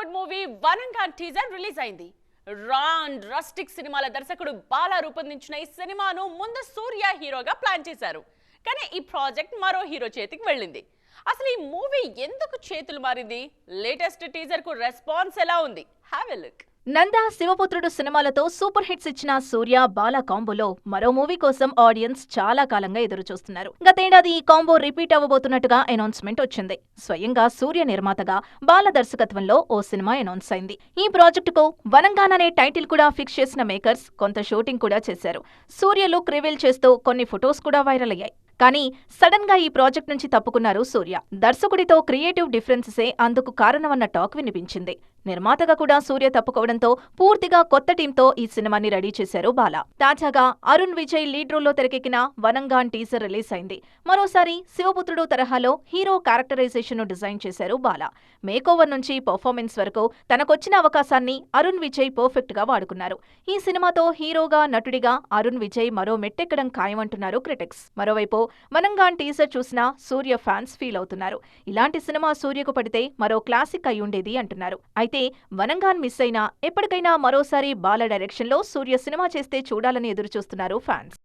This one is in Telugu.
హాలీవుడ్ మూవీ వనంగాన్ టీజర్ రిలీజ్ అయింది. రస్టిక్ సినిమాల దర్శకుడు బాలా రూపొందించిన ఈ సినిమాను ముందు సూర్య హీరోగా ప్లాన్ చేశారు. కానీ ఈ ప్రాజెక్ట్ మరో హీరో చేతికి వెళ్ళింది. అసలు ఈ మూవీ ఎందుకు చేతులు మారింది? లేటెస్ట్ టీజర్ కు రెస్పాన్స్ ఎలా ఉంది? Have a look. Nanda Sivaputrudu సినిమాలతో సూపర్ హిట్స్ ఇచ్చిన సూర్య బాలా కాంబోలో మరో మూవీ కోసం ఆడియన్స్ చాలా కాలంగా ఎదురుచూస్తున్నారు. గతేడాది ఈ కాంబో రిపీట్ అవ్వబోతున్నట్టుగా అనౌన్స్మెంట్ వచ్చింది. స్వయంగా సూర్య నిర్మాతగా బాల దర్శకత్వంలో ఓ సినిమా అనౌన్స్ అయింది. ఈ ప్రాజెక్టుకు వనంగాన్ అనే టైటిల్ కూడా ఫిక్స్ చేసిన మేకర్స్ కొంత షూటింగ్ కూడా చేశారు. సూర్య లుక్ రివీల్ చేస్తూ కొన్ని ఫొటోస్ కూడా వైరల్ అయ్యాయి. కానీ సడన్ గా ఈ ప్రాజెక్ట్ నుంచి తప్పుకున్నారు సూర్య. దర్శకుడితో క్రియేటివ్ డిఫరెన్సెసే అందుకు కారణమన్న టాక్ వినిపించింది. నిర్మాతగా కూడా సూర్య తప్పుకోవడంతో పూర్తిగా కొత్త టీంతో ఈ సినిమాని రెడీ చేశారు బాలా. తాజాగా అరుణ్ విజయ్ లీడ్ రోల్లో తెరకెక్కిన వనంగాన్ టీజర్ రిలీజ్ అయింది. మరోసారి శివపుత్రుడు తరహాలో హీరో క్యారెక్టరైజేషన్ ను డిజైన్ చేశారు బాలా. మేకోవర్ నుంచి పర్ఫార్మెన్స్ వరకు తనకొచ్చిన అవకాశాన్ని అరుణ్ విజయ్ పర్ఫెక్ట్ గా వాడుకున్నారు. ఈ సినిమాతో హీరోగా నటుడిగా అరుణ్ విజయ్ మరో మెట్టెక్కడం ఖాయమంటున్నారు క్రిటిక్స్. మరోవైపు వనంగాన్ టీజర్ చూసినా సూర్య ఫ్యాన్స్ ఫీల్ అవుతున్నారు. ఇలాంటి సినిమా సూర్యకు పడితే మరో క్లాసిక్ అయ్యుండేది అంటున్నారు. అయితే వనంగాన్ మిస్ అయినా ఎప్పటికైనా మరోసారి బాల డైరెక్షన్ లో సూర్య సినిమా చేస్తే చూడాలని ఎదురుచూస్తున్నారు ఫ్యాన్స్.